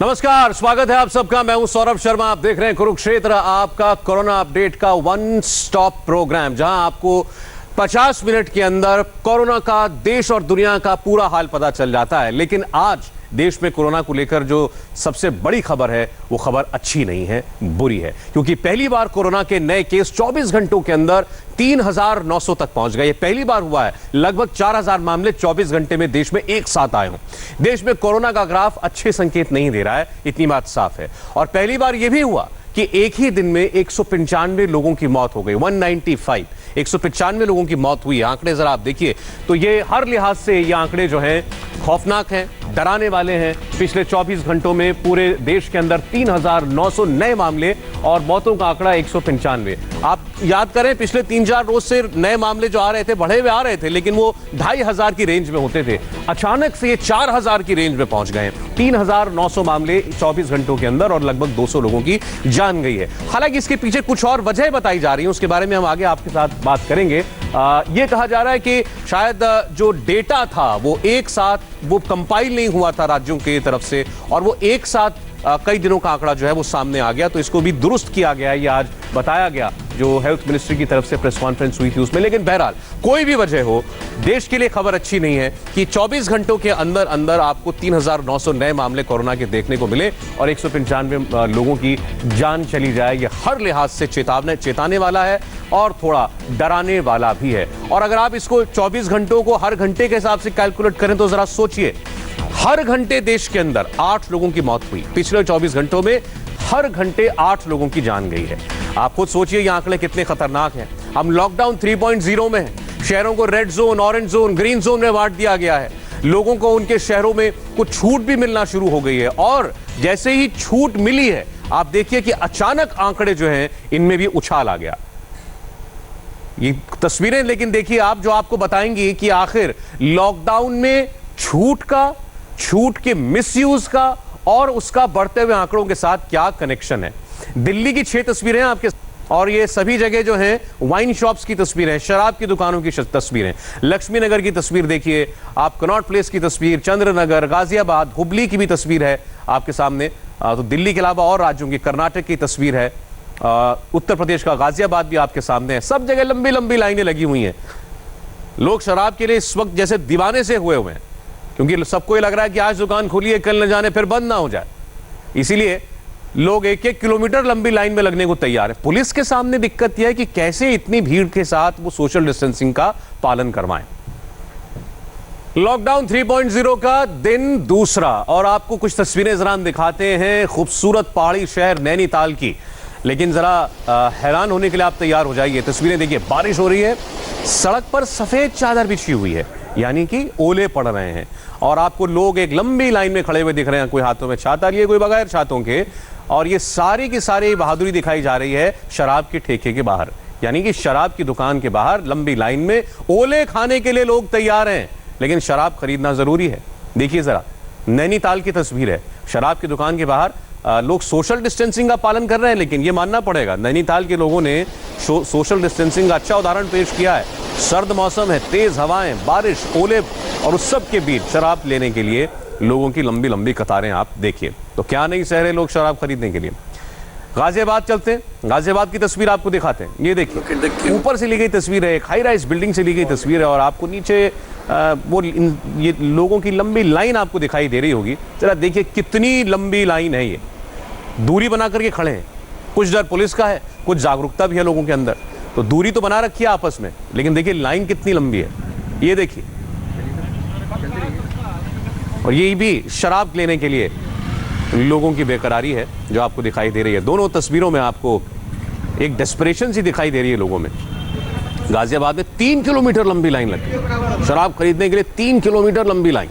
नमस्कार, स्वागत है आप सबका। मैं हूं सौरभ शर्मा। आप देख रहे हैं कुरुक्षेत्र, आपका कोरोना अपडेट का वन स्टॉप प्रोग्राम, जहां आपको 50 मिनट के अंदर कोरोना का देश और दुनिया का पूरा हाल पता चल जाता है। लेकिन आज देश में कोरोना को लेकर जो सबसे बड़ी खबर है वो खबर अच्छी नहीं है, बुरी है, क्योंकि पहली बार कोरोना के नए केस 24 घंटों के अंदर 3,900 तक पहुंच गए। ये पहली बार हुआ है लगभग 4,000 मामले 24 घंटे में देश में एक साथ आए हों। देश में कोरोना का ग्राफ अच्छे संकेत नहीं दे रहा है, इतनी बात साफ है। और पहली बार यह भी हुआ कि एक ही दिन में 195 लोगों की मौत हो गई। 195 लोगों की मौत हुई। आंकड़े जरा आप देखिए तो ये हर लिहाज से ये आंकड़े जो हैं खौफनाक हैं, डराने वाले हैं। पिछले 24 घंटों में पूरे देश के अंदर 3,900 नए मामले और मौतों का आंकड़ा 195। आप याद करें, पिछले 3-4 रोज से नए मामले जो आ रहे थे बढ़े हुए आ रहे थे, लेकिन वो 2,500 की रेंज में होते थे। अचानक से ये 4,000 की रेंज में पहुंच गए। 3,900 मामले 24 घंटों के अंदर और लगभग 200 लोगों की जान गई है। हालांकि इसके पीछे कुछ और वजह बताई जा रही है, उसके बारे में हम आगे आपके साथ बात करेंगे। ये कहा जा रहा है कि शायद जो डेटा था वो एक साथ वो कंपाइल नहीं हुआ था राज्यों की तरफ से, और वो एक साथ कई दिनों का आंकड़ा जो है वो सामने आ गया, तो इसको भी दुरुस्त किया गया है। ये आज बताया गया जो हेल्थ मिनिस्ट्री की तरफ से प्रेस कॉन्फ्रेंस हुई थी उसमें। लेकिन बहरहाल कोई भी वजह हो, देश के लिए खबर अच्छी नहीं है कि 24 घंटों के अंदर अंदर आपको 3,900 नए मामले कोरोना के देखने को मिले और 195 लोगों की जान चली जाए। ये हर लिहाज से चेताने वाला है और थोड़ा डराने वाला भी है। और अगर आप इसको 24 घंटों को हर घंटे के हिसाब से कैलकुलेट करें तो जरा सोचिए, हर घंटे देश के अंदर 8 लोगों की मौत हुई। पिछले 24 घंटों में हर घंटे 8 लोगों की जान गई है। आप खुद सोचिए ये आंकड़े कितने खतरनाक हैं। हम लॉकडाउन 3.0 में हैं। शहरों को red zone, orange zone, green zone में बांट दिया गया है। लोगों को उनके शहरों में कुछ छूट भी मिलना शुरू हो गई है, और जैसे ही छूट मिली है आप देखिए कि अचानक आंकड़े जो हैं इनमें भी उछाल आ गया। ये तस्वीरें लेकिन देखिए आप, जो आपको बताएंगी कि आखिर लॉकडाउन में छूट के मिसयूज का और उसका बढ़ते हुए आंकड़ों के साथ क्या कनेक्शन है। दिल्ली की 6 तस्वीरें आपके, और ये सभी जगह जो हैं वाइन शॉप्स की तस्वीरें, शराब की दुकानों की तस्वीरें। लक्ष्मी नगर की तस्वीर देखिए आप, कनॉट प्लेस की तस्वीर, चंद्र नगर, गाजियाबाद, हुबली की भी तस्वीर है आपके सामने। तो दिल्ली के अलावा और राज्यों की, कर्नाटक की तस्वीर है, उत्तर प्रदेश का गाजियाबाद भी आपके सामने है। सब जगह लंबी लंबी लाइनें लगी हुई हैं। लोग शराब के लिए इस वक्त जैसे दीवाने से हुए हुए हैं, क्योंकि सबको ये लग रहा है कि आज दुकान खुली है, कल न जाने फिर बंद ना हो जाए। इसीलिए लोग 1-1 किलोमीटर लंबी लाइन में लगने को तैयार है। पुलिस के सामने दिक्कत यह है कि कैसे इतनी भीड़ के साथ वो सोशल डिस्टेंसिंग का पालन करवाएं। लॉकडाउन 3.0 का दिन दूसरा, और आपको कुछ तस्वीरें जरा हम दिखाते हैं खूबसूरत पहाड़ी शहर नैनीताल की। लेकिन जरा हैरान होने के लिए आप तैयार हो जाइए। तस्वीरें देखिए, बारिश हो रही है, सड़क पर सफेद चादर बिछी हुई है, यानी कि ओले पड़ रहे हैं, और आपको लोग एक लंबी लाइन में खड़े हुए दिख रहे हैं। कोई हाथों में छाता लिए, कोई बगैर छातों के, और ये सारी की सारी बहादुरी दिखाई जा रही है शराब के ठेके के बाहर, यानी कि शराब की दुकान के बाहर लंबी लाइन में ओले खाने के लिए लोग तैयार हैं, लेकिन शराब खरीदना जरूरी है। देखिए जरा, नैनीताल की तस्वीर है, शराब की दुकान के बाहर लोग सोशल डिस्टेंसिंग का पालन कर रहे हैं, लेकिन ये मानना पड़ेगा नैनीताल के लोगों ने सोशल डिस्टेंसिंग का अच्छा उदाहरण पेश किया है। सर्द मौसम है, तेज हवाएं, बारिश, ओले, और उस सब के बीच शराब लेने के लिए लोगों की लंबी लंबी कतारें आप देखिए। तो क्या नहीं सह रहे लोग शराब खरीदने के लिए। गाजियाबाद चलते हैं, गाजियाबाद की तस्वीर आपको दिखाते हैं। ये देखिए, ऊपर से ली गई तस्वीर है, एक हाई राइज बिल्डिंग से ली गई तस्वीर है, और आपको नीचे ये लोगों की लंबी लाइन आपको दिखाई दे रही होगी। जरा देखिए कितनी लंबी लाइन है, ये दूरी बना करके खड़े हैं। कुछ डर पुलिस का है, कुछ जागरूकता भी है लोगों के अंदर, तो दूरी तो बना रखी है आपस में, लेकिन देखिए लाइन कितनी लंबी है, ये देखिए। और ये भी शराब लेने के लिए लोगों की बेकरारी है जो आपको दिखाई दे रही है। दोनों तस्वीरों में आपको एक डेस्परेशन सी दिखाई दे रही है लोगों में। गाजियाबाद में 3 किलोमीटर लंबी लाइन लगी शराब खरीदने के लिए, 3 किलोमीटर लंबी लाइन,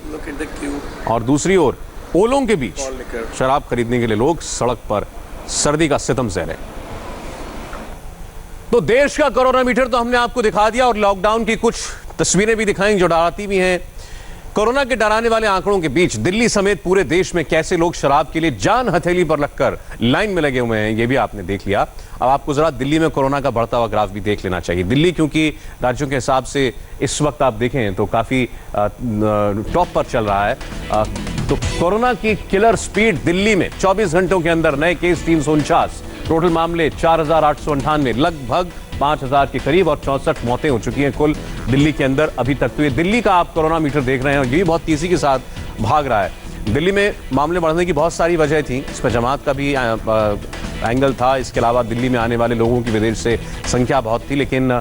और दूसरी ओर ओलों के बीच शराब खरीदने के लिए लोग सड़क पर सर्दी का सितम सह रहे। तो देश का कोरोना मीटर तो हमने आपको दिखा दिया, और लॉकडाउन की कुछ तस्वीरें भी दिखाएंगे जो डराती भी हैं। कोरोना के डराने वाले आंकड़ों के बीच दिल्ली समेत पूरे देश में कैसे लोग शराब के लिए जान हथेली पर रखकर लाइन में लगे हुए हैं, ये भी आपने देख लिया। अब आपको जरा दिल्ली में कोरोना का बढ़ता हुआ ग्राफ भी देख लेना चाहिए। दिल्ली क्योंकि राज्यों के हिसाब से इस वक्त आप देखें तो काफी टॉप पर चल रहा है। तो कोरोना की किलर स्पीड दिल्ली में 24 घंटों के अंदर नए केस 349, टोटल मामले 4,898, लगभग 5,000 के करीब और 64 मौतें हो चुकी हैं कुल दिल्ली के अंदर अभी तक। तो ये दिल्ली का आप कोरोना मीटर देख रहे हैं और ये भी बहुत तेजी के साथ भाग रहा है। दिल्ली में मामले बढ़ने की बहुत सारी वजह थी, इसमें जमात का भी एंगल था, इसके अलावा दिल्ली में आने वाले लोगों की विदेश से संख्या बहुत थी। लेकिन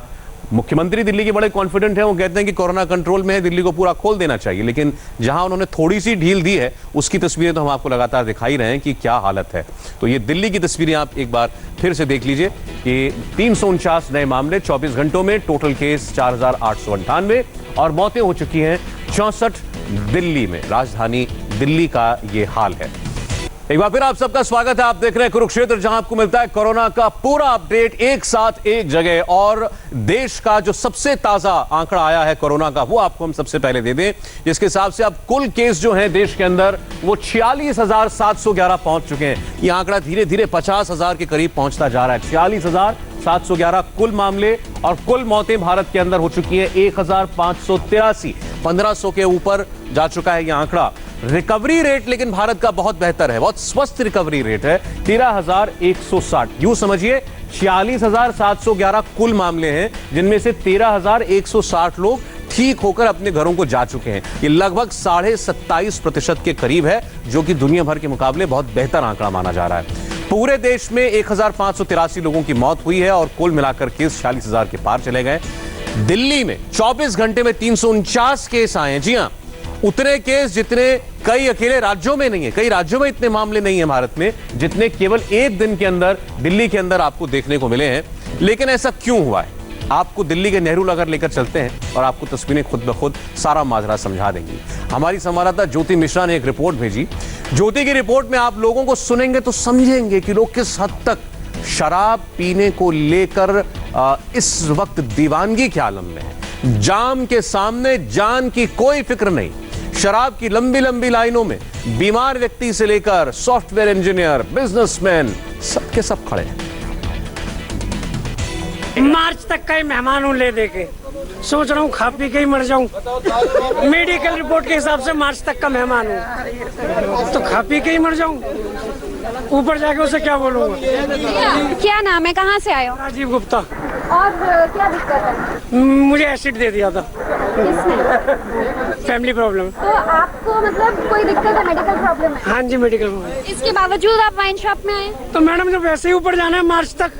मुख्यमंत्री दिल्ली के बड़े कॉन्फिडेंट हैं, वो कहते हैं कि कोरोना कंट्रोल में है, दिल्ली को पूरा खोल देना चाहिए। लेकिन जहां उन्होंने थोड़ी सी ढील दी है उसकी तस्वीरें तो हम आपको लगातार दिखाई रहे हैं कि क्या हालत है। तो ये दिल्ली की तस्वीरें आप एक बार फिर से देख लीजिए कि 349 नए मामले 24 घंटों में, टोटल केस 4,898 और मौतें हो चुकी हैं 64 दिल्ली में। राजधानी दिल्ली का ये हाल है। एक बार फिर आप सबका स्वागत है। आप देख रहे हैं कुरुक्षेत्र, जहां आपको मिलता है कोरोना का पूरा अपडेट एक साथ एक जगह। और देश का जो सबसे ताजा आंकड़ा आया है कोरोना का, वो आपको हम सबसे पहले दे दें, जिसके हिसाब से अब कुल केस जो हैं देश के अंदर वो 46,711 पहुंच चुके हैं। ये आंकड़ा धीरे धीरे 50,000 के करीब पहुंचता जा रहा है। 46,711 कुल मामले और कुल मौतें भारत के अंदर हो चुकी है 1,583, 1,500 के ऊपर जा चुका है ये आंकड़ा। रिकवरी रेट लेकिन भारत का बहुत बेहतर है, बहुत स्वस्थ रिकवरी रेट है 13,160। यूं समझिए 46,711 कुल मामले हैं, जिनमें से 13,160 लोग ठीक होकर अपने घरों को जा चुके हैं। ये लगभग 27.5% के करीब है, जो कि दुनिया भर के मुकाबले बहुत बेहतर आंकड़ा माना जा रहा है। पूरे देश में 1,583 लोगों की मौत हुई है और कुल मिलाकर केस 46,000 के पार चले गए। दिल्ली में 24 घंटे में 349 केस आए हैं। जी हां, उतने केस जितने कई अकेले राज्यों में नहीं है। कई राज्यों में इतने मामले नहीं है भारत में जितने केवल एक दिन के अंदर दिल्ली के अंदर आपको देखने को मिले हैं। लेकिन ऐसा क्यों हुआ है, आपको दिल्ली के नेहरू नगर लेकर चलते हैं और आपको तस्वीरें खुद ब खुद सारा माजरा समझा देंगी। हमारी संवाददाता ज्योति मिश्रा ने एक रिपोर्ट भेजी। ज्योति की रिपोर्ट में आप लोगों को सुनेंगे तो समझेंगे कि लोग किस हद तक शराब पीने को लेकर इस वक्त दीवानगी के आलम में है। जाम के सामने जान की कोई फिक्र नहीं। शराब की लंबी लंबी लाइनों में बीमार व्यक्ति से लेकर सॉफ्टवेयर इंजीनियर, बिजनेसमैन, सबके सब खड़े हैं। मार्च तक का ही मेहमान हूँ ले दे के, सोच रहा हूँ खा पी के ही मर जाऊं। मेडिकल रिपोर्ट के हिसाब से मार्च तक का मेहमान हूँ, तो खा पी के ही मर जाऊं। ऊपर जाके उसे क्या बोलूंगा। क्या नाम है, कहाँ से आए हो? राजीव गुप्ता। और क्या दिक्कत है? मुझे एसिड दे दिया था। Family problem. तो आपको मतलब कोई दिक्कत है, मेडिकल प्रॉब्लम है? हाँ जी, मेडिकल प्रॉब्लम। इसके बावजूद आप वाइन शॉप में आए? तो मैडम जब वैसे ही ऊपर जाना है मार्च तक,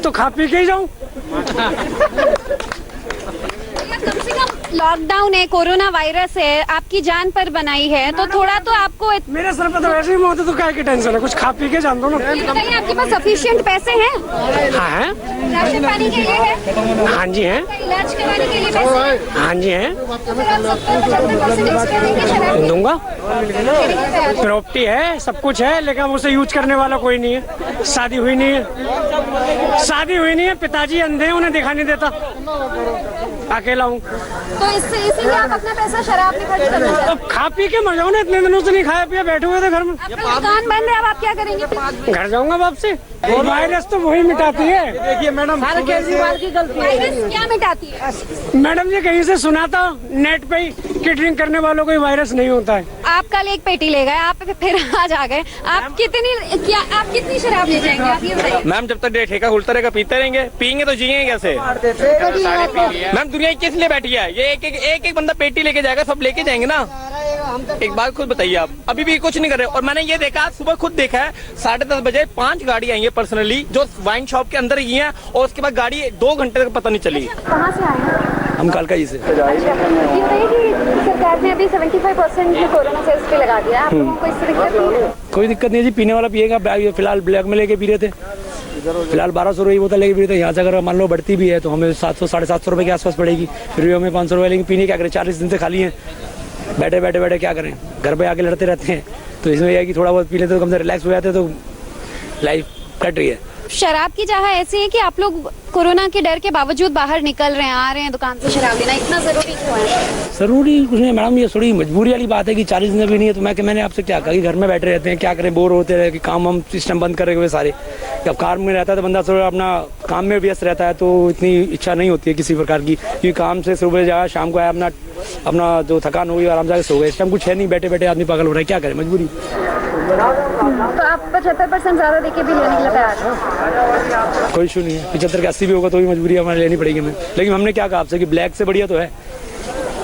तो खा पी के ही जाऊं। कम से कम लॉकडाउन है, कोरोना वायरस है, आपकी जान पर बनाई है, तो थोड़ा तो आपको मेरे सर पे तो वैसे ही मौत है, तो क्या की टेंशन है, कुछ खा पी के जान दो ना। बताइए, आपके पास सफिशिएंट पैसे हैं? हाँ, राशन पानी के लिए है? हाँ जी है। इलाज कराने के लिए पैसे हैं? हाँ जी है। तो फिर आप 70-75% एक्स्ट्रा देंगे शराब? दूंगा। प्रॉपर्टी है, सब कुछ है, लेकिन उसे यूज करने वाला कोई नहीं है। शादी हुई नहीं है, शादी हुई नहीं है, पिताजी अंधे हैं, उन्हें दिखा नहीं देता, अकेला हूँ। तो इसीलिए आप अपना पैसा शराब में खर्च करना चाहते हैं? अब खा पी के मर जाओ ना, इतने दिनों से नहीं खाया पिया, बैठे हुए थे घर में। आपका दुकान बंद है, अब आप क्या करेंगे? घर जाऊंगा वापसी। वायरस तो वही मिटाती है। देखिए मैडम, केजरीवाल की गलती। वायरस क्या मिटाती है? मैडम जी कहीं से सुना था नेट पे ही कि ड्रिंक करने वालों को वायरस नहीं होता है। आप कल एक पेटी ले गए, आप फिर आज आ गए। आप कितनी शराब ले जाएंगे, आप ये बताइए। मैम जब तक ठेका खुलता रहेगा पीते रहेंगे, पियेंगे तो जिएंगे कैसे? मैम दुनिया किस लिए बैठी है? ये एक बंदा पेटी लेके जाएगा, सब लेके जाएंगे ना। एक बात खुद बताइए, आप अभी भी कुछ नहीं कर रहे। और मैंने ये देखा, सुबह खुद देखा है, 10:30 बजे 5 गाड़ी आई है पर्सनली, जो वाइन शॉप के अंदर ही है, और उसके बाद गाड़ी 2 घंटे तक पता नहीं चली। कहाँ से आए हैं? हम कालका जी से। ये बताइए कि सरकार ने अभी 75% कोरोना टेस्ट पे लगा दिया, आप लोगों को इससे दिक्कत नहीं है? कोई दिक्कत नहीं जी, पीने वाला पिएगा। फिलहाल ब्लैक में लेके पी रहे थे, फिलहाल 1200 रुपये बोतल लेके पी रहे थे। यहाँ से अगर मान लो बढ़ती भी है तो हमें 700-750 रुपये के आसपास पड़ेगी, फिर भी हमें 500 रुपये लेंगे। पीने क्या करें, 40 दिन से खाली हैं, बैठे क्या करें, घर पे आके लड़ते रहते हैं। तो इसमें यह है कि थोड़ा बहुत पी लेते तो कम से रिलैक्स हो जाते, तो लाइफ कट रही है। शराब की चाह ऐसी है कि आप लोग कोरोना के डर के बावजूद बाहर निकल रहे हैं, आ रहे हैं दुकान से शराब लेना, इतना जरूरी क्यों है? जरूरी कुछ नहीं मैडम, ये थोड़ी मजबूरी वाली बात है कि 40 दिन भी नहीं है तो मैंने आपसे क्या कहा कि घर में बैठे रहते हैं, क्या करें, बोर होते रहे कि काम हम सिस्टम बंद करे हुए सारे। जब कार में रहता है तो बंदा थोड़ा अपना काम में व्यस्त रहता है, तो इतनी इच्छा नहीं होती है किसी प्रकार की कि काम से सुबह जाए शाम को आया, अपना जो थकान होगी आराम से सो गए। इस टाइम कुछ है नहीं, बैठे बैठे आदमी पागल हो रहा है, क्या करें, मजबूरी। तो आप 75% ज्यादा देके भी लेने के लिए तैयार हैं? कोई इशू नहीं है, 75 के 80 भी होगा तो भी मजबूरी हमारे लेनी पड़ेगी हमें। लेकिन हमने क्या कहा आपसे कि ब्लैक से बढ़िया तो है,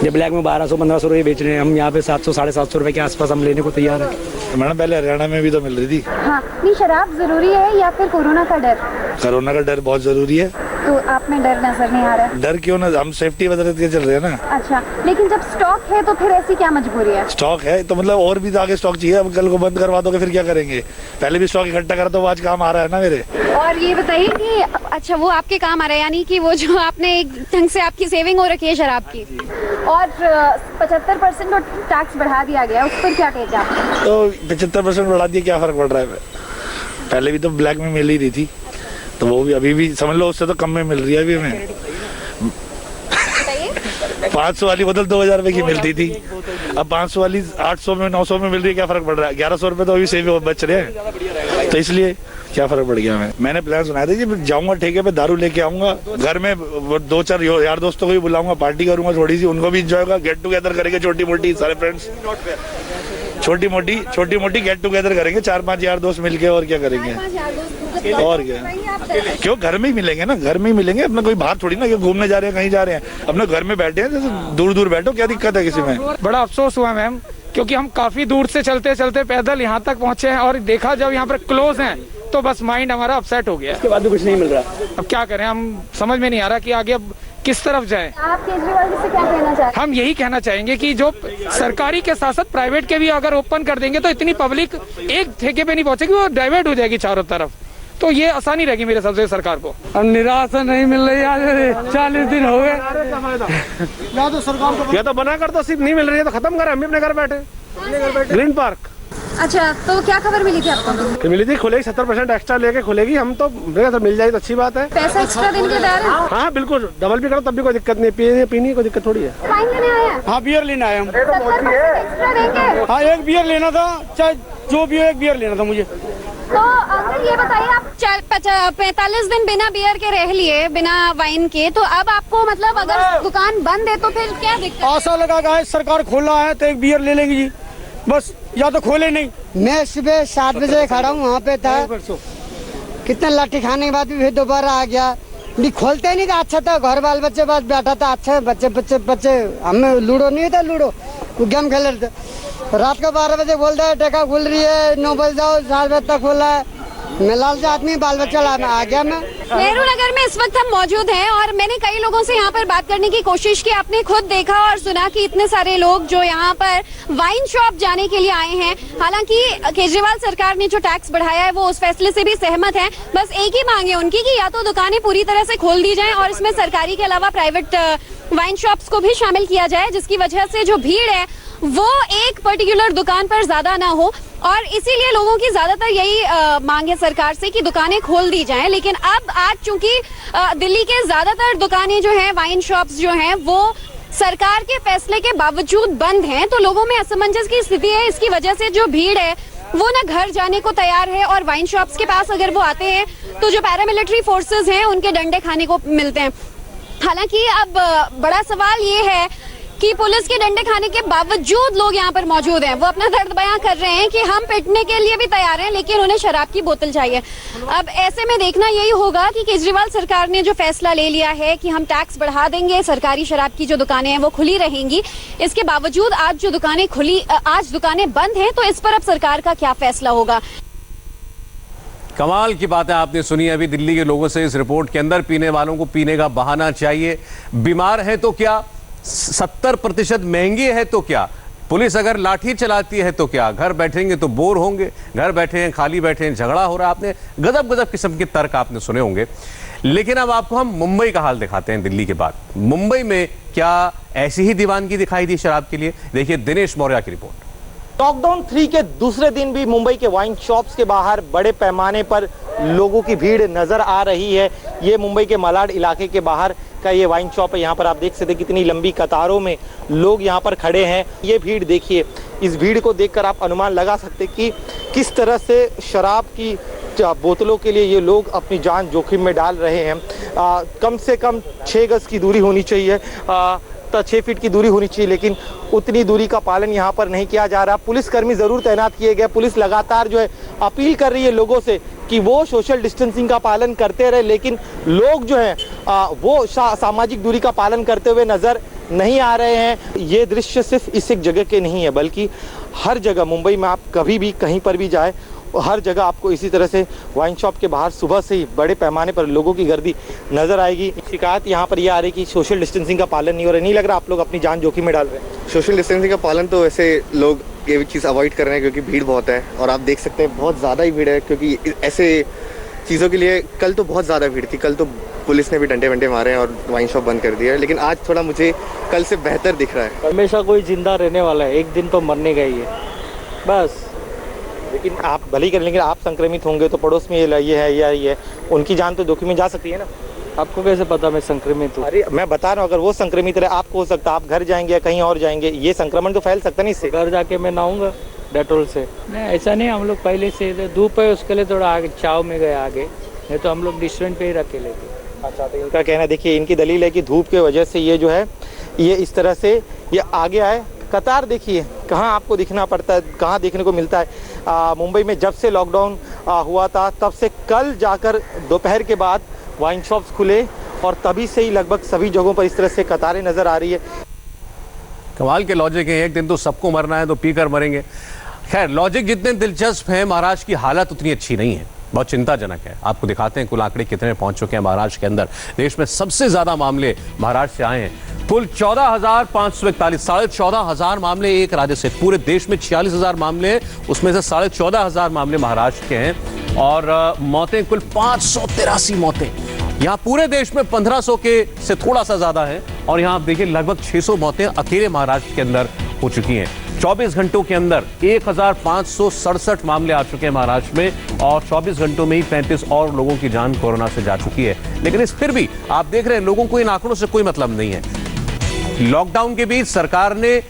ये ब्लैक में 1200-1500 रुपये बेच रहे हैं, हम यहाँ पे 700-750 रुपये के आसपास हम लेने को तैयार है। मैडम पहले हरियाणा में भी तो मिल रही थी। हाँ, नहीं शराब जरूरी है या फिर कोरोना का डर? कोरोना का डर बहुत जरूरी है। तो आप में डर नजर नहीं आ रहा है? डर क्यों ना, हम सेफ्टी बदल के चल रहे हैं ना। अच्छा, लेकिन जब स्टॉक है तो फिर ऐसी क्या मजबूरी है? स्टॉक है तो मतलब और भी तो आगे स्टॉक चाहिए, अब कल को बंद करवा दोगे फिर क्या करेंगे? पहले भी स्टॉक इकट्ठा करा तो आज काम आ रहा है ना मेरे। और ये बताइए कि अच्छा वो आपके काम आ रहा है, यानी कि वो जो आपने एक ढंग से आपकी सेविंग हो रखी है शराब की, और 75% तो टैक्स बढ़ा दिया गया, उस पर क्या कहेगा? तो 75% बढ़ा दिए, क्या फर्क पड़ रहा है? पहले भी तो ब्लैक में मिल ही रही थी, तो वो भी अभी भी समझ लो उससे तो कम में मिल रही है अभी हमें। 500 वाली बोतल 2000 रुपए की मिलती थी, अब 500 वाली 800 में 900 में मिल रही है, क्या फर्क पड़ रहा है? 1100 रुपए तो अभी सेव बच रहे हैं, तो इसलिए क्या फर्क पड़ गया हमें। मैंने प्लान सुनाया था कि जाऊंगा ठेके पे, दारू लेके आऊंगा, घर में 2-4 यार दोस्तों को भी बुलाऊंगा, पार्टी करूंगा थोड़ी सी, उनको भी इंजॉय होगा, गेट टुगेदर करेंगे छोटी मोटी सारे फ्रेंड्स, छोटी मोटी गेट टुगेदर करेंगे 4-5 यार दोस्त मिलके, और क्या करेंगे, और क्या। क्यों, घर में ही मिलेंगे ना, घर में ही मिलेंगे, अपना कोई बाहर थोड़ी ना कि घूमने जा रहे हैं कहीं जा रहे हैं, अपने घर में बैठे हैं, जैसे दूर दूर बैठो, क्या दिक्कत है किसी में? बड़ा अफसोस हुआ मैम, क्योंकि हम काफी दूर से चलते चलते पैदल यहाँ तक पहुँचे हैं, और देखा जब यहाँ पर क्लोज हैं तो बस माइंड हमारा अपसेट हो गया। इसके बाद भी कुछ नहीं मिल रहा, अब क्या करें, हम समझ में नहीं आ रहा कि आगे अब किस तरफ जाएं। आप केजरीवाल जी से क्या कहना चाहते हैं? हम यही कहना चाहेंगे कि जो सरकारी के साथ साथ प्राइवेट के भी अगर ओपन कर देंगे तो इतनी पब्लिक एक ठेके पे नहीं पहुंचेगी, वो डाइवर्ट हो जाएगी चारों तरफ, तो ये आसानी रहेगी मेरे हिसाब से सरकार को। अब निराशा नहीं मिल रही, आज 40 दिन हो गए, या तो बना कर, तो सिर्फ नहीं मिल रही है तो खत्म करें, हम भी अपने घर बैठे ग्रीन पार्क। अच्छा, तो क्या खबर मिली थी आपको? मिली थी, खुलेगी 70% एक्स्ट्रा लेके खुलेगी, हम तो मिल जाए तो अच्छी बात है। पैसा एक्स्ट्रा देने के तैयार है? हाँ बिल्कुल, डबल भी करो तब भी कोई दिक्कत नहीं, पीनी कोई दिक्कत थोड़ी है। फाइन लेने आए हैं? हाँ बियर लेना है हम। 70% एक्स्ट्रा देंगे? हाँ, एक बियर लेना था, चाहे जो भी हो, एक बियर लेना था मुझे। तो अंकल ये बताइए, आप 45 दिन बिना बियर के रह लिए, बिना वाइन के, तो अब आपको मतलब अगर दुकान बंद है तो फिर क्या दिक्कत? आशा लगा कि सरकार खोला है तो एक बियर ले लेंगे जी, बस, या तो खोले नहीं। मैं सुबह 7 बजे खड़ा हूँ, वहाँ पे था, कितना लाठी खाने के बाद भी फिर दोबारा आ गया, नहीं खोलते नहीं था। अच्छा था, घर बाल बच्चे पास बैठा था, अच्छा बच्चे हमें लूडो नहीं था, लूडो वो गेम खेल रहे थे। रात को 12 बजे बोल रहा है टेका खुल रही है, 9 बजे जाओ, 7 बजे तक खोला है। मैं लाल से आदमी, बाल बच्चा आ गया मैं। नेहरू नगर में इस वक्त हम मौजूद हैं और मैंने कई लोगों से यहाँ पर बात करने की कोशिश की। आपने खुद देखा और सुना कि इतने सारे लोग जो यहाँ पर वाइन शॉप जाने के लिए आए हैं। हालांकि केजरीवाल सरकार ने जो टैक्स बढ़ाया है वो उस फैसले से भी सहमत है। बस एक ही मांग है उनकी कि या तो दुकानें पूरी तरह से खोल दी जाएं और इसमें सरकारी के अलावा प्राइवेट वाइन शॉप्स को भी शामिल किया जाए, जिसकी वजह से जो भीड़ है वो एक पर्टिकुलर दुकान पर ज्यादा ना हो। और इसीलिए लोगों की ज्यादातर यही मांग है सरकार से कि दुकानें खोल दी जाएं। लेकिन अब आज चूंकि दिल्ली के ज्यादातर दुकानें जो हैं, वाइन शॉप्स जो हैं, वो सरकार के फैसले के बावजूद बंद हैं, तो लोगों में असमंजस की स्थिति है। इसकी वजह से जो भीड़ है वो ना घर जाने को तैयार है और वाइन शॉप्स के पास अगर वो आते हैं तो जो पैरामिलिट्री फोर्सेस हैं उनके डंडे खाने को मिलते हैं। हालांकि अब बड़ा सवाल ये है कि पुलिस के डंडे खाने के बावजूद लोग यहाँ पर मौजूद हैं। वो अपना दर्द बयां कर रहे हैं कि हम पिटने के लिए भी तैयार हैं, लेकिन उन्हें शराब की बोतल चाहिए। अब ऐसे में देखना यही होगा कि केजरीवाल सरकार ने जो फैसला ले लिया है कि हम टैक्स बढ़ा देंगे, सरकारी शराब की जो दुकानें हैं वो खुली रहेंगी, इसके बावजूद आज जो दुकानें आज दुकानें बंद हैं, तो इस पर अब सरकार का क्या फैसला होगा। कमाल की बात है, आपने सुनी अभी दिल्ली के लोगों से। इस रिपोर्ट के अंदर पीने वालों को पीने का बहाना चाहिए, बीमार है तो क्या, 70% महंगी है तो क्या, पुलिस अगर लाठी चलाती है तो क्या, घर बैठेंगे तो बोर होंगे, घर बैठे हैं, खाली बैठे हैं, झगड़ा हो रहा है। आपने गजब किस्म के तर्क आपने सुने होंगे। लेकिन अब आपको हम मुंबई का हाल दिखाते हैं दिल्ली के बाद। मुंबई में क्या ऐसी ही दीवानगी दिखाई दी शराब के लिए? देखिए दिनेश मौर्य की रिपोर्ट। लॉकडाउन 3 के दूसरे दिन भी मुंबई के वाइन शॉप्स के बाहर बड़े पैमाने पर लोगों की भीड़ नजर आ रही है। ये मुंबई के मलाड इलाके के बाहर का ये वाइन शॉप है। यहाँ पर आप देख सकते हैं कितनी लंबी कतारों में लोग यहाँ पर खड़े हैं। ये भीड़ देखिए, इस भीड़ को देखकर आप अनुमान लगा सकते हैं कि किस तरह से शराब की बोतलों के लिए ये लोग अपनी जान जोखिम में डाल रहे हैं। कम से कम 6 गज की दूरी होनी चाहिए, 6 फीट की दूरी होनी चाहिए, लेकिन उतनी दूरी का पालन यहाँ पर नहीं किया जा रहा। पुलिसकर्मी जरूर तैनात किए गए। पुलिस लगातार जो है अपील कर रही है लोगों से कि वो सोशल डिस्टेंसिंग का पालन करते रहे, लेकिन लोग जो हैं वो सामाजिक दूरी का पालन करते हुए नजर नहीं आ रहे हैं। ये दृश्य सिर्फ इस एक जगह के नहीं है, बल्कि हर जगह मुंबई में आप कभी भी कहीं पर भी जाए, हर जगह आपको इसी तरह से वाइन शॉप के बाहर सुबह से ही बड़े पैमाने पर लोगों की गर्दी नजर आएगी। शिकायत यहाँ पर यह आ रही है कि सोशल डिस्टेंसिंग का पालन नहीं हो रहा है। नहीं लग रहा आप लोग अपनी जान जोखिम में डाल रहे हैं? सोशल डिस्टेंसिंग का पालन तो वैसे लोग ये चीज़ अवॉइड कर रहे हैं क्योंकि भीड़ बहुत है, और आप देख सकते हैं बहुत ज़्यादा ही भीड़ है, क्योंकि ऐसे चीज़ों के लिए कल तो बहुत ज़्यादा भीड़ थी। कल तो पुलिस ने भी डंडे वंडे मारे हैं और वाइन शॉप बंद कर दिया है, लेकिन आज थोड़ा मुझे कल से बेहतर दिख रहा है। हमेशा कोई जिंदा रहने वाला है, एक दिन तो मरने का ही है बस। लेकिन आप भले ही करें, लेकिन आप संक्रमित होंगे तो पड़ोस में ये है या ये है, उनकी जान तो जोखिम में जा सकती है ना। आपको कैसे पता मैं संक्रमित हूँ? अरे मैं बता रहा हूँ, अगर वो संक्रमित रहे आपको हो सकता है, आप घर जाएंगे या कहीं और जाएंगे, ये संक्रमण तो फैल सकता नहीं इससे। घर जाके मैं नहाऊंगा डेटोल से? नहीं, ऐसा नहीं, हम लोग पहले से धूप है उसके लिए थोड़ा आगे चाव में गए आगे, नहीं तो हम लोग डिस्टेंस पे ही रख के लेते। अच्छा, तो इनका कहना, देखिए इनकी दलील है कि धूप की वजह से ये जो है ये इस तरह से ये आगे आए। कतार देखिए कहाँ आपको दिखना पड़ता है, कहाँ देखने को मिलता है। मुंबई में जब से लॉकडाउन हुआ था तब से कल जाकर दोपहर के बाद वाइन शॉप्स खुले, और तभी से ही लगभग सभी जगहों पर इस तरह से कतारें नजर आ रही है। कमाल के लॉजिक है, एक दिन तो सबको मरना है तो पीकर मरेंगे। खैर, लॉजिक जितने दिलचस्प है, महाराष्ट्र की हालत उतनी अच्छी नहीं है, बहुत चिंताजनक है। आपको दिखाते हैं कुल आंकड़े कितने पहुंच चुके हैं महाराष्ट्र के अंदर। देश में सबसे ज्यादा मामले महाराष्ट्र से आए हैं, कुल 14,541, 14,500 मामले एक राज्य से। पूरे देश में 46,000 मामले, उसमें से 14,500 मामले महाराष्ट्र के हैं, और मौतें कुल 583 मौतें। यहाँ पूरे देश में 1500 के से थोड़ा सा ज्यादा है, और यहाँ आप देखिए लगभग 600 मौतें अकेले महाराष्ट्र के अंदर हो चुकी हैं। 24 घंटों के अंदर 1,567 मामले आ चुके हैं महाराष्ट्र में, और 24 घंटों में ही 35 और लोगों की जान कोरोना से जा चुकी है। लेकिन इस फिर भी आप देख रहे हैं लोगों को इन आंकड़ों से कोई मतलब नहीं है। लॉकडाउन के बीच सरकार ने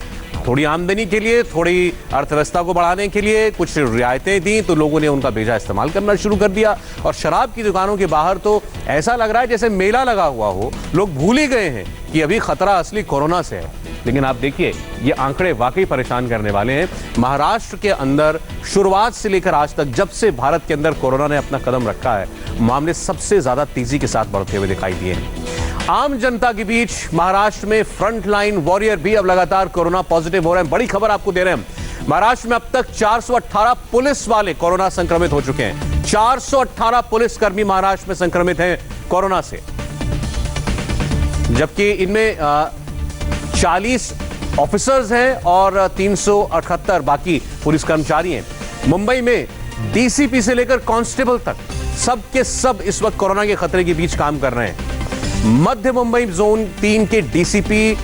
थोड़ी आमदनी के लिए, थोड़ी अर्थव्यवस्था को बढ़ाने के लिए कुछ रियायतें दी, तो लोगों ने उनका बेजा इस्तेमाल करना शुरू कर दिया। और शराब की दुकानों के बाहर तो ऐसा लग रहा है जैसे मेला लगा हुआ हो, लोग भूल ही गए हैं कि अभी खतरा असली कोरोना से है। लेकिन आप देखिए ये आंकड़े वाकई परेशान करने वाले हैं। महाराष्ट्र के अंदर शुरुआत से लेकर आज तक, जब से भारत के अंदर कोरोना ने अपना कदम रखा है, मामले सबसे ज्यादा तेजी के साथ बढ़ते हुए दिखाई दिए हैं। आम जनता के बीच महाराष्ट्र में फ्रंटलाइन वॉरियर भी अब लगातार कोरोना पॉजिटिव हो रहे हैं। बड़ी खबर आपको दे रहे हैं, महाराष्ट्र में अब तक 418 पुलिस वाले कोरोना संक्रमित हो चुके हैं। 418 पुलिसकर्मी महाराष्ट्र में संक्रमित हैं कोरोना से, जबकि इनमें 40 ऑफिसर्स हैं और 378 बाकी पुलिस कर्मचारी हैं। मुंबई में डीसीपी से लेकर कांस्टेबल तक सब के सब इस वक्त कोरोना के खतरे के बीच काम कर रहे हैं। मध्य मुंबई जोन 3 के डीसीपी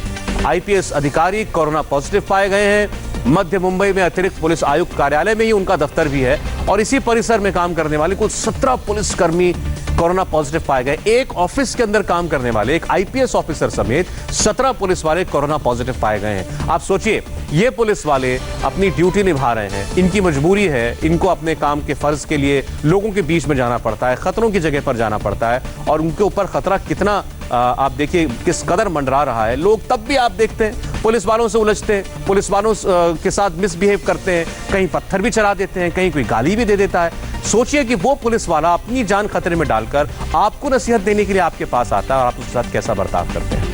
आईपीएस अधिकारी कोरोना पॉजिटिव पाए गए हैं। मध्य मुंबई में अतिरिक्त पुलिस आयुक्त कार्यालय में ही उनका दफ्तर भी है, और इसी परिसर में काम करने वाले कुल 17 पुलिसकर्मी कोरोना पॉजिटिव पाए गए। एक ऑफिस के अंदर काम करने वाले एक आईपीएस ऑफिसर समेत 17 पुलिस वाले कोरोना पॉजिटिव पाए गए हैं। आप सोचिए, ये पुलिस वाले अपनी ड्यूटी निभा रहे हैं, इनकी मजबूरी है, इनको अपने काम के फर्ज के लिए लोगों के बीच में जाना पड़ता है, खतरों की जगह पर जाना पड़ता है, और उनके ऊपर खतरा कितना आप देखिए किस कदर मंडरा रहा है। लोग तब भी आप देखते हैं पुलिस वालों से उलझते हैं, पुलिस वालों के साथ मिसबिहेव करते हैं, कहीं पत्थर भी चला देते हैं, कहीं कोई गाली भी दे देता है। सोचिए कि वो पुलिस वाला अपनी जान खतरे में डालकर आपको नसीहत देने के लिए आपके पास आता है, और आप उसके साथ कैसा बर्ताव करते हैं।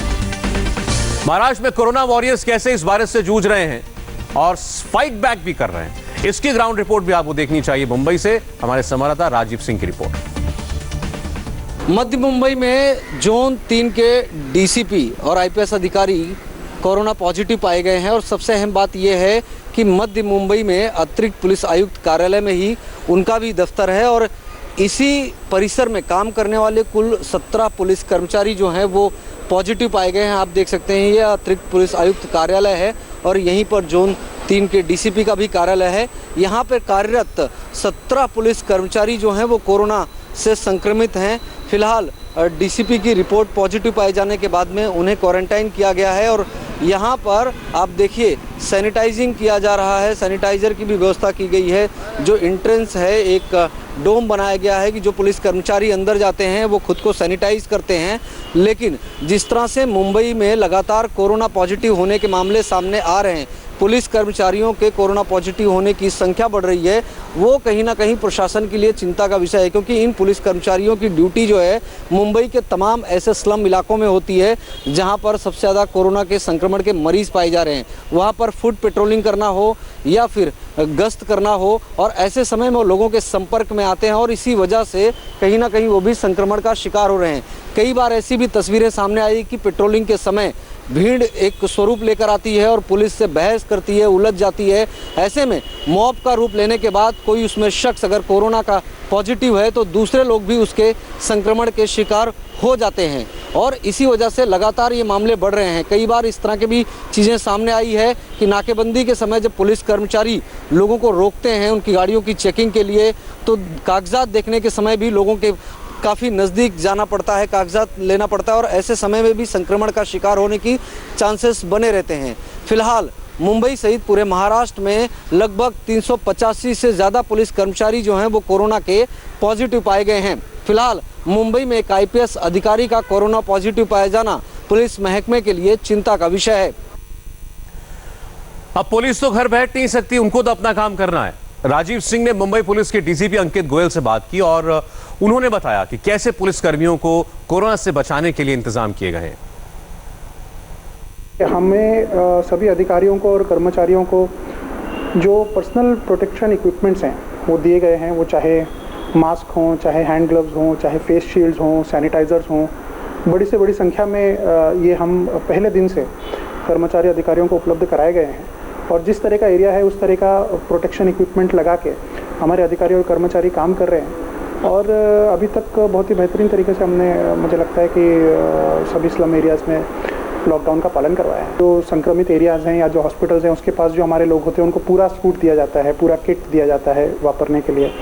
महाराष्ट्र में कोरोना वॉरियर्स कैसे इस वायरस से जूझ रहे हैं और फाइट बैक भी कर रहे हैं, इसकी ग्राउंड रिपोर्ट भी आपको देखनी चाहिए। मुंबई से हमारे संवाददाता राजीव सिंह की रिपोर्ट। मध्य मुंबई में जोन 3 के डीसीपी और आईपीएस अधिकारी कोरोना पॉजिटिव पाए गए हैं, और सबसे अहम बात यह है कि मध्य मुंबई में अतिरिक्त पुलिस आयुक्त कार्यालय में ही उनका भी दफ्तर है, और इसी परिसर में काम करने वाले कुल 17 पुलिस कर्मचारी जो हैं वो पॉजिटिव पाए गए हैं। आप देख सकते हैं ये अतिरिक्त पुलिस आयुक्त कार्यालय है, और यहीं पर जोन 3 के डीसीपी का भी कार्यालय है। यहाँ पर कार्यरत 17 पुलिस कर्मचारी जो हैं वो कोरोना से संक्रमित हैं। फिलहाल डीसीपी की रिपोर्ट पॉजिटिव पाए जाने के बाद में उन्हें क्वारंटाइन किया गया है और यहाँ पर आप देखिए सैनिटाइजिंग किया जा रहा है, सैनिटाइज़र की भी व्यवस्था की गई है। जो एंट्रेंस है एक डोम बनाया गया है कि जो पुलिस कर्मचारी अंदर जाते हैं वो खुद को सैनिटाइज करते हैं। लेकिन जिस तरह से मुंबई में लगातार कोरोना पॉजिटिव होने के मामले सामने आ रहे हैं, पुलिस कर्मचारियों के कोरोना पॉजिटिव होने की संख्या बढ़ रही है, वो कहीं ना कहीं प्रशासन के लिए चिंता का विषय है। क्योंकि इन पुलिस कर्मचारियों की ड्यूटी जो है मुंबई के तमाम ऐसे स्लम इलाकों में होती है जहां पर सबसे ज़्यादा कोरोना के संक्रमण के मरीज़ पाए जा रहे हैं। वहां पर फुट पेट्रोलिंग करना हो या फिर गश्त करना हो, और ऐसे समय में वो लोगों के संपर्क में आते हैं और इसी वजह से कहीं ना कहीं वो भी संक्रमण का शिकार हो रहे हैं। कई बार ऐसी भी तस्वीरें सामने आई कि पेट्रोलिंग के समय भीड़ एक स्वरूप लेकर आती है और पुलिस से बहस करती है, उलझ जाती है। ऐसे में मॉब का रूप लेने के बाद कोई उसमें शख्स अगर कोरोना का पॉजिटिव है तो दूसरे लोग भी उसके संक्रमण के शिकार हो जाते हैं और इसी वजह से लगातार ये मामले बढ़ रहे हैं। कई बार इस तरह की भी चीज़ें सामने आई है कि नाकेबंदी के समय जब पुलिस कर्मचारी लोगों को रोकते हैं उनकी गाड़ियों की चेकिंग के लिए, तो कागजात देखने के समय भी लोगों के काफ़ी नज़दीक जाना पड़ता है, कागजात लेना पड़ता है और ऐसे समय में भी संक्रमण का शिकार होने की चांसेस बने रहते हैं। फिलहाल मुंबई सहित पूरे महाराष्ट्र में लगभग 385 से ज़्यादा पुलिस कर्मचारी जो हैं वो कोरोना के पॉजिटिव पाए गए हैं। फिलहाल मुंबई में एक IPS अधिकारी का कोरोना पॉजिटिव पाया जाना पुलिस महकमे के लिए चिंता का विषय है। अब पुलिस तो घर बैठ नहीं सकती, उनको तो अपना काम करना है। राजीव सिंह ने मुंबई पुलिस के डीसीपी अंकित गोयल से बात की और उन्होंने बताया कि कैसे पुलिस कर्मियों को कोरोना से बचाने के लिए इंतजाम किए गए हैं। हमें सभी अधिकारियों को और कर्मचारियों को जो पर्सनल प्रोटेक्शन इक्विपमेंट्स हैं वो दिए गए हैं, वो चाहे मास्क हों, चाहे हैंड ग्लव्स हों, चाहे फेस शील्ड्स हों, सैनिटाइज़र्स हों। बड़ी से बड़ी संख्या में ये हम पहले दिन से कर्मचारी अधिकारियों को उपलब्ध कराए गए हैं और जिस तरह का एरिया है उस तरह का प्रोटेक्शन इक्विपमेंट लगा के हमारे अधिकारी और कर्मचारी काम कर रहे हैं और अभी तक बहुत ही बेहतरीन तरीके से हमने, मुझे लगता है कि सभी स्लम एरियाज़ में लॉकडाउन का पालन करवाया है। जो संक्रमित एरियाज़ हैं या जो हॉस्पिटल्स हैं उसके पास जो हमारे लोग होते हैं उनको पूरा सूट दिया जाता है, पूरा किट दिया जाता है वापरने के लिए।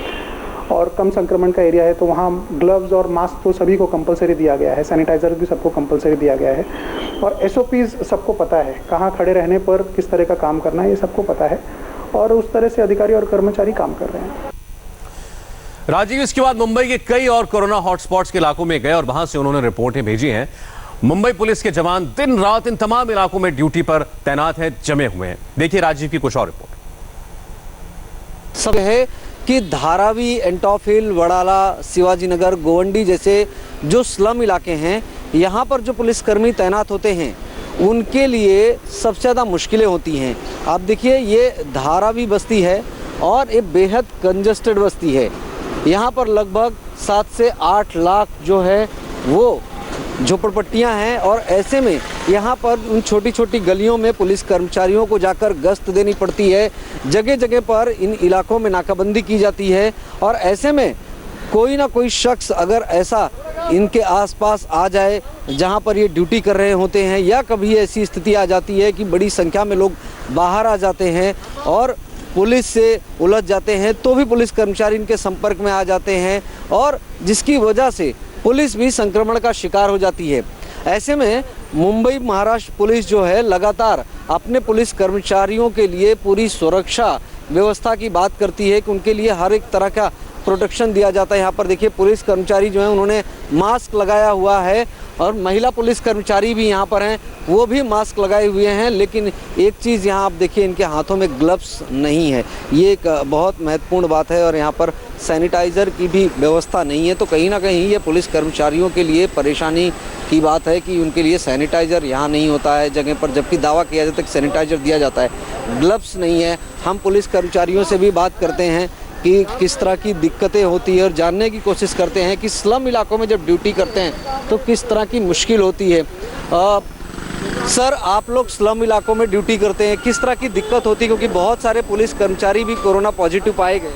और कम संक्रमण का एरिया है तो वहाँ ग्लव्स और मास्क तो सभी को कंपलसरी दिया गया है, सैनिटाइज़र भी सबको कंपलसरी दिया गया है और SOPs सबको पता है, कहाँ खड़े रहने पर किस तरह का काम करना है ये सबको पता है और उस तरह से अधिकारी और कर्मचारी काम कर रहे हैं। राजीव, इसके बाद मुंबई के कई और कोरोना हॉटस्पॉट्स के इलाकों में गए और वहां से उन्होंने रिपोर्टें भेजी हैं। मुंबई पुलिस के जवान दिन रात इन तमाम इलाकों में ड्यूटी पर तैनात हैं, जमे हुए हैं। देखिए राजीव की कुछ और रिपोर्ट। सब है कि धारावी, एंटॉफिल, वडाला, शिवाजी नगर, गोवंडी जैसे जो स्लम इलाके हैं यहाँ पर जो पुलिसकर्मी तैनात होते हैं उनके लिए सबसे ज़्यादा मुश्किलें होती हैं। आप देखिए ये धारावी बस्ती है और ये बेहद कंजस्टेड बस्ती है। यहाँ पर लगभग 7 से 8 लाख जो है वो झोपड़पट्टियाँ हैं और ऐसे में यहाँ पर उन छोटी छोटी गलियों में पुलिस कर्मचारियों को जाकर गश्त देनी पड़ती है। जगह जगह पर इन इलाकों में नाकाबंदी की जाती है और ऐसे में कोई ना कोई शख्स अगर ऐसा इनके आसपास आ जाए जहाँ पर ये ड्यूटी कर रहे होते हैं या कभी ऐसी स्थिति आ जाती है कि बड़ी संख्या में लोग बाहर आ जाते हैं और पुलिस से उलझ जाते हैं तो भी पुलिस कर्मचारी इनके संपर्क में आ जाते हैं और जिसकी वजह से पुलिस भी संक्रमण का शिकार हो जाती है। ऐसे में मुंबई महाराष्ट्र पुलिस जो है लगातार अपने पुलिस कर्मचारियों के लिए पूरी सुरक्षा व्यवस्था की बात करती है कि उनके लिए हर एक तरह का प्रोटेक्शन दिया जाता है। यहाँ पर देखिए पुलिस कर्मचारी जो हैं उन्होंने मास्क लगाया हुआ है और महिला पुलिस कर्मचारी भी यहाँ पर हैं, वो भी मास्क लगाए हुए हैं। लेकिन एक चीज़ यहाँ आप देखिए इनके हाथों में ग्लव्स नहीं है, ये एक बहुत महत्वपूर्ण बात है और यहाँ पर सैनिटाइज़र की भी व्यवस्था नहीं है। तो कहीं ना कहीं ये पुलिस कर्मचारियों के लिए परेशानी की बात है कि उनके लिए सैनिटाइज़र यहाँ नहीं होता है जगह पर, जबकि दावा किया जाता है कि सैनिटाइज़र दिया जाता है, ग्लव्स नहीं है। हम पुलिस कर्मचारियों से भी बात करते हैं कि किस तरह की दिक्कतें होती है और जानने की कोशिश करते हैं कि स्लम इलाकों में जब ड्यूटी करते हैं तो किस तरह की मुश्किल होती है। सर, आप लोग स्लम इलाकों में ड्यूटी करते हैं, किस तरह की दिक्कत होती है? क्योंकि बहुत सारे पुलिस कर्मचारी भी कोरोना पॉजिटिव पाए गए।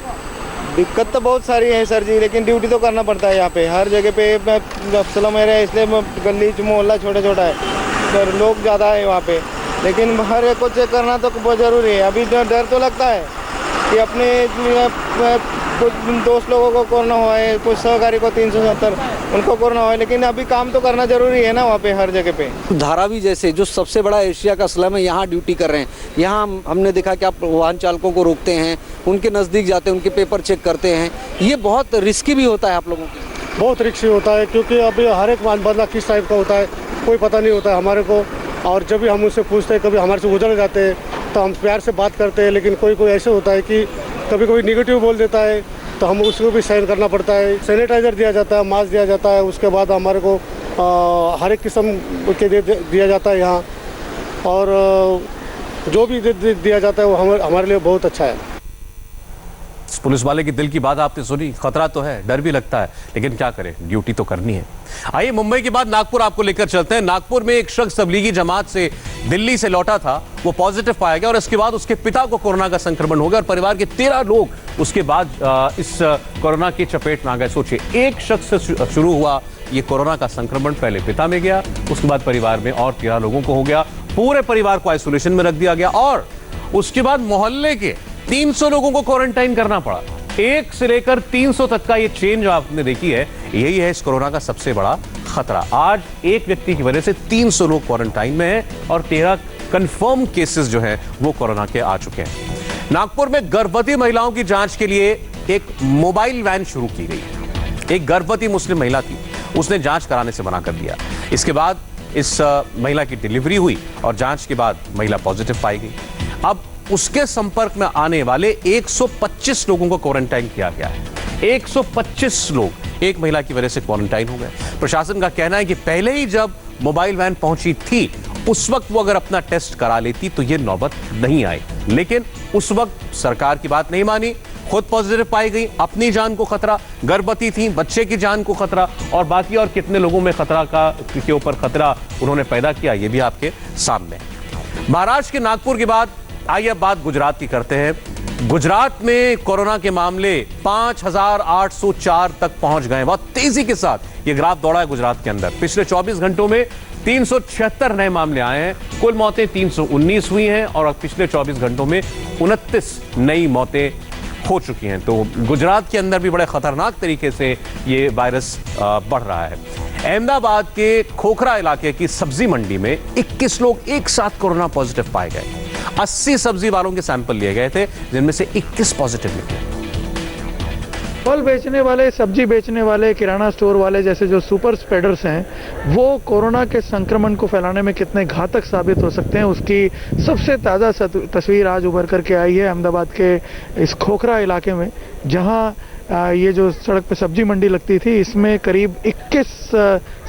दिक्कत तो बहुत सारी है सर जी, लेकिन ड्यूटी तो करना पड़ता है यहाँ पे हर जगह पे। स्लम एरिया इसलिए गली मोहल्ला छोटा छोटा है, लोग ज़्यादा है वहाँ पे, लेकिन हर एक को चेक करना तो बहुत ज़रूरी है। अभी डर तो लगता है कि अपने कुछ दोस्त लोगों को कोरोना हुआ है, कुछ सहकारी को 370 उनको कोरोना हुआ है, लेकिन अभी काम तो करना जरूरी है ना वहाँ पे, हर जगह पे। धारावी जैसे जो सबसे बड़ा एशिया का स्लम है, यहाँ ड्यूटी कर रहे हैं। यहाँ हमने देखा कि आप वाहन चालकों को रोकते हैं, उनके नज़दीक जाते हैं, उनके पेपर चेक करते हैं। ये बहुत रिस्की भी होता है आप लोगों के? बहुत रिक्शा होता है, क्योंकि अभी हर एक बंदा किस टाइप का होता है कोई पता नहीं होता है हमारे को। और जब भी हम उससे पूछते हैं, कभी हमारे से गुजर जाते हैं तो हम प्यार से बात करते हैं, लेकिन कोई कोई ऐसे होता है कि कभी कोई निगेटिव बोल देता है तो हम उसको भी सहन करना पड़ता है। सैनिटाइज़र दिया जाता है, मास्क दिया जाता है, उसके बाद हमारे को हर एक किस्म के दिया जाता है यहाँ, और जो भी दिया जाता है वो हमारे लिए बहुत अच्छा है। पुलिस वाले की दिल की बात आपने सुनी, खतरा तो है, डर भी लगता है, लेकिन क्या करें, ड्यूटी तो करनी है। आइए मुंबई के बाद नागपुर आपको लेकर चलते हैं। नागपुर में एक शख्स तबलीगी जमात से दिल्ली से लौटा था, वो पॉजिटिव पाया गया और इसके बाद उसके पिता को कोरोना का संक्रमण हो गया और परिवार के 13 लोग उसके बाद इस कोरोना की चपेट में आ गए। सोचिए, एक शख्स से शुरू हुआ ये कोरोना का संक्रमण, पहले पिता में गया, उसके बाद परिवार में और 13 लोगों को हो गया। पूरे परिवार को आइसोलेशन में रख दिया गया और उसके बाद मोहल्ले के 300 लोगों को क्वारंटाइन करना पड़ा। 1 से लेकर 300 तक का ये चेन जो आपने देखी है, यही है इस कोरोना का सबसे बड़ा खतरा। आज एक व्यक्ति की वजह से 300 लोग क्वारंटाइन में हैं और 13 कंफर्म केसेस जो हैं वो कोरोना के आ चुके हैं। नागपुर में गर्भवती महिलाओं की जांच के लिए एक मोबाइल वैन शुरू की गई है। एक गर्भवती मुस्लिम महिला थी, उसने जांच कराने से मना कर दिया। इसके बाद इस महिला की डिलीवरी हुई और जांच के बाद महिला पॉजिटिव पाई गई। अब उसके संपर्क में आने वाले 125 लोगों को क्वारंटाइन किया गया है। 125 लोग एक महिला की वजह से क्वारंटाइन हो गए। प्रशासन का कहना है कि पहले ही जब मोबाइल वैन पहुंची थी उस वक्त वो अगर अपना टेस्ट करा लेती तो ये नौबत नहीं आई, लेकिन उस वक्त सरकार की बात नहीं मानी, खुद पॉजिटिव पाई गई, अपनी जान को खतरा, गर्भवती थी, बच्चे की जान को खतरा और बाकी और कितने लोगों में खतरा के ऊपर खतरा उन्होंने पैदा किया, ये भी आपके सामने। महाराष्ट्र के नागपुर के बाद आइए अब बात गुजरात की करते हैं। गुजरात में कोरोना के मामले 5,804 तक पहुंच गए। बहुत तेजी के साथ ये ग्राफ दौड़ा है गुजरात के अंदर। पिछले 24 घंटों में 376 नए मामले आए हैं, कुल मौतें 319 हुई हैं और पिछले 24 घंटों में 29 नई मौतें हो चुकी हैं। तो गुजरात के अंदर भी बड़े खतरनाक तरीके से ये वायरस बढ़ रहा है। अहमदाबाद के खोखरा इलाके की सब्जी मंडी में 21 लोग एक साथ कोरोना पॉजिटिव पाए गए। 80 सब्जी वालों के सैंपल लिए गए थे, जिनमें से 21 पॉजिटिव निकले। फल बेचने वाले, सब्जी बेचने वाले, किराना स्टोर वाले जैसे जो सुपर स्प्रेडर्स हैं, वो कोरोना के संक्रमण को फैलाने में कितने घातक साबित हो सकते हैं, उसकी सबसे ताज़ा तस्वीर आज उभर करके आई है अहमदाबाद के इस खोखरा इलाके में, जहां ये जो सड़क पे सब्जी मंडी लगती थी, इसमें करीब 21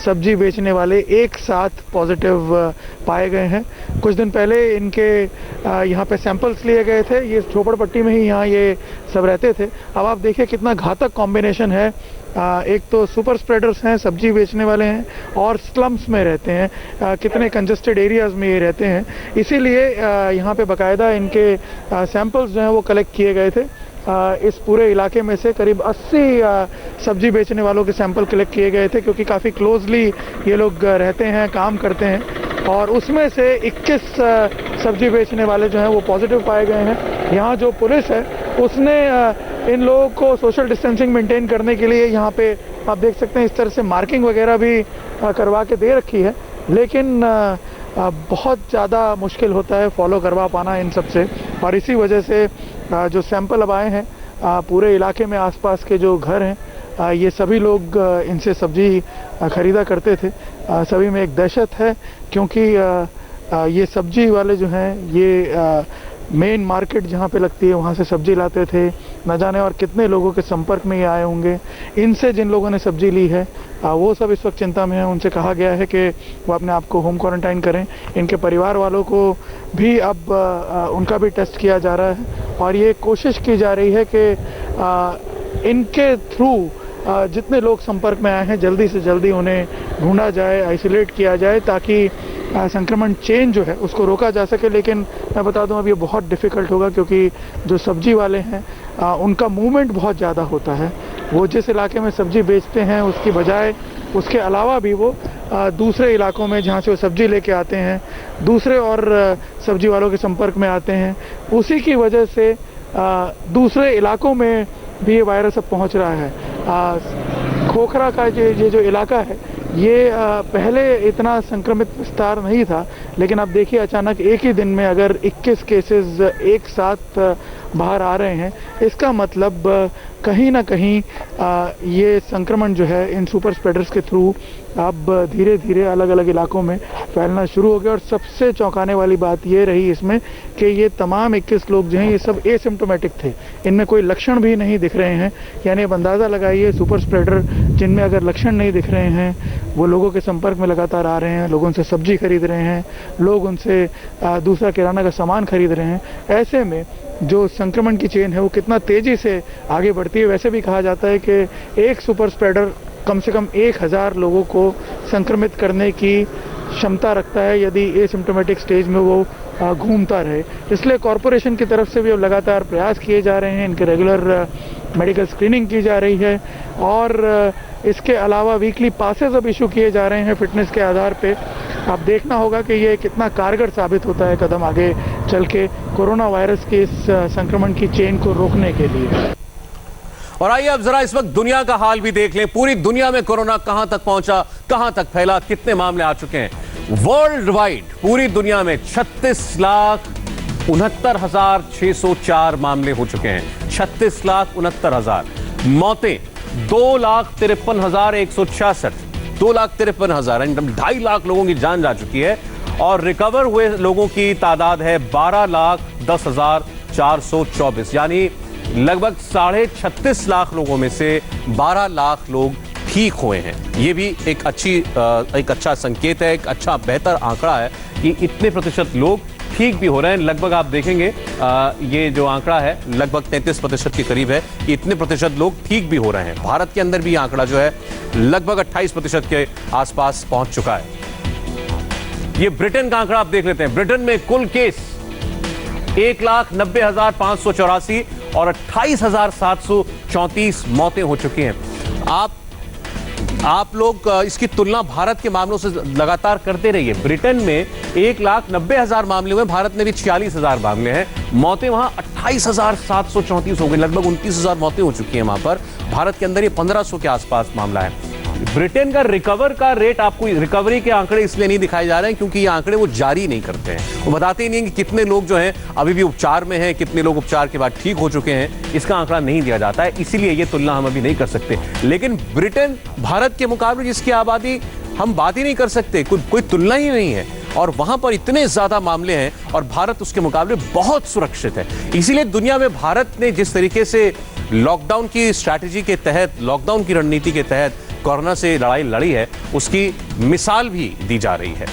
सब्जी बेचने वाले एक साथ पॉजिटिव पाए गए हैं। कुछ दिन पहले इनके यहाँ पे सैंपल्स लिए गए थे। ये झोपड़पट्टी में ही यहाँ ये सब रहते थे। अब आप देखिए कितना घातक कॉम्बिनेशन है। एक तो सुपर स्प्रेडर्स हैं, सब्जी बेचने वाले हैं और स्लम्स में रहते हैं, कितने कंजस्टेड एरियाज में ये रहते हैं। इसीलिए यहाँ पे बाकायदा इनके सैंपल्स जो हैं वो कलेक्ट किए गए थे। इस पूरे इलाके में से करीब 80 सब्जी बेचने वालों के सैंपल कलेक्ट किए गए थे, क्योंकि काफ़ी क्लोजली ये लोग रहते हैं, काम करते हैं। और उसमें से 21 सब्जी बेचने वाले जो हैं वो पॉजिटिव पाए गए हैं। यहाँ जो पुलिस है उसने इन लोगों को सोशल डिस्टेंसिंग मेंटेन करने के लिए यहाँ पे आप देख सकते हैं इस तरह से मार्किंग वगैरह भी करवा के दे रखी है, लेकिन बहुत ज़्यादा मुश्किल होता है फॉलो करवा पाना इन सब से। और इसी वजह से जो सैंपल अब आए हैं पूरे इलाके में, आसपास के जो घर हैं, ये सभी लोग इनसे सब्जी ख़रीदा करते थे। सभी में एक दहशत है, क्योंकि ये सब्जी वाले जो हैं ये मेन मार्केट जहाँ पे लगती है वहाँ से सब्जी लाते थे। न जाने और कितने लोगों के संपर्क में ये आए होंगे। इनसे जिन लोगों ने सब्जी ली है वो सब इस वक्त चिंता में है। उनसे कहा गया है कि वो अपने आप को होम क्वारंटाइन करें। इनके परिवार वालों को भी अब उनका भी टेस्ट किया जा रहा है और ये कोशिश की जा रही है कि इनके थ्रू जितने लोग संपर्क में आए हैं जल्दी से जल्दी उन्हें ढूंढा जाए, आइसोलेट किया जाए, ताकि संक्रमण चेन जो है उसको रोका जा सके। लेकिन मैं बता दूं अब ये बहुत डिफ़िकल्ट होगा, क्योंकि जो सब्जी वाले हैं उनका मूवमेंट बहुत ज़्यादा होता है। वो जिस इलाके में सब्जी बेचते हैं उसकी बजाय उसके अलावा भी वो दूसरे इलाकों में जहाँ से वो सब्जी लेके आते हैं, दूसरे और सब्जी वालों के संपर्क में आते हैं, उसी की वजह से दूसरे इलाकों में भी ये वायरस अब पहुँच रहा है। खोखरा का ये जो इलाका है, ये पहले इतना संक्रमित विस्तार नहीं था, लेकिन अब देखिए अचानक एक ही दिन में अगर 21 केसेस एक साथ बाहर आ रहे हैं, इसका मतलब कहीं ना कहीं ये संक्रमण जो है इन सुपर स्प्रेडर्स के थ्रू अब धीरे धीरे अलग अलग इलाकों में फैलना शुरू हो गया। और सबसे चौंकाने वाली बात ये रही इसमें कि ये तमाम 21 लोग जो हैं ये सब एसिम्प्टोमेटिक थे, इनमें कोई लक्षण भी नहीं दिख रहे हैं। यानी अब अंदाज़ा लगाइए सुपर स्प्रेडर जिनमें अगर लक्षण नहीं दिख रहे हैं वो लोगों के संपर्क में लगातार आ रहे हैं, लोग उनसे सब्जी खरीद रहे हैं, लोग उनसे दूसरा किराना का सामान खरीद रहे हैं। ऐसे में जो संक्रमण की चेन है वो कितना तेज़ी से आगे बढ़ती है। वैसे भी कहा जाता है कि एक सुपर स्प्रेडर कम से कम 1000 लोगों को संक्रमित करने की क्षमता रखता है यदि एसिम्प्टोमेटिक स्टेज में वो घूमता रहे। इसलिए कॉरपोरेशन की तरफ से भी अब लगातार प्रयास किए जा रहे हैं, इनके रेगुलर मेडिकल स्क्रीनिंग की जा रही है और इसके अलावा वीकली पासेस अब इशू किए जा रहे हैं फिटनेस के आधार पे। अब देखना होगा कि ये कितना कारगर साबित होता है कदम आगे चल के कोरोना वायरस के इस संक्रमण की चेन को रोकने के लिए। और आइए अब जरा इस वक्त दुनिया का हाल भी देख लें। पूरी दुनिया में कोरोना कहां तक पहुंचा, कहां तक फैला, कितने मामले आ चुके हैं। वर्ल्ड वाइड पूरी दुनिया में 36,69,604 मामले हो चुके हैं। 36,69,000 मौतें 2,53,166, 2,53,000, 2.5 लाख लोगों की जान जा चुकी है। और रिकवर हुए लोगों की तादाद है 12,10,424, यानी लगभग 36.5 लाख लोगों में से 12 लाख लोग ठीक हुए हैं। ये भी एक अच्छा संकेत है, एक अच्छा बेहतर आंकड़ा है कि इतने प्रतिशत लोग ठीक भी हो रहे हैं। लगभग आप देखेंगे ये जो आंकड़ा है लगभग 33% के करीब है कि इतने प्रतिशत लोग ठीक भी हो रहे हैं। भारत के अंदर भी आंकड़ा जो है लगभग 28% के आसपास पहुंच चुका है। ये ब्रिटेन का आंकड़ा आप देख लेते हैं। ब्रिटेन में कुल केस 1,90,584 और 28,734 मौतें हो चुकी हैं। आप लोग इसकी तुलना भारत के मामलों से लगातार करते रहिए। ब्रिटेन में 1,90,000 मामले हुए, भारत में भी 46,000 मामले हैं। मौतें वहां 28,734 हो गई, लगभग 29,000 मौतें हो चुकी हैं वहां पर। भारत के अंदर ये 1,500 के आसपास मामला है। ब्रिटेन का रिकवर का रेट, आपको रिकवरी के आंकड़े इसलिए नहीं दिखाए जा रहे हैं क्योंकि ये आंकड़े वो जारी नहीं करते हैं, वो बताते ही नहीं कि कितने लोग जो हैं अभी भी उपचार में हैं, कितने लोग उपचार के बाद ठीक हो चुके हैं। इसका आंकड़ा नहीं दिया जाता है, इसीलिए ये तुलना हम अभी नहीं कर सकते। लेकिन ब्रिटेन भारत के मुकाबले जिसकी आबादी हम बात ही नहीं कर सकते, कोई तुलना ही नहीं है, और वहां पर इतने ज्यादा मामले हैं और भारत उसके मुकाबले बहुत सुरक्षित है। इसीलिए दुनिया में भारत ने जिस तरीके से लॉकडाउन की स्ट्रैटेजी के तहत, लॉकडाउन की रणनीति के तहत कोरोना से लड़ाई लड़ी है, उसकी मिसाल भी दी जा रही है।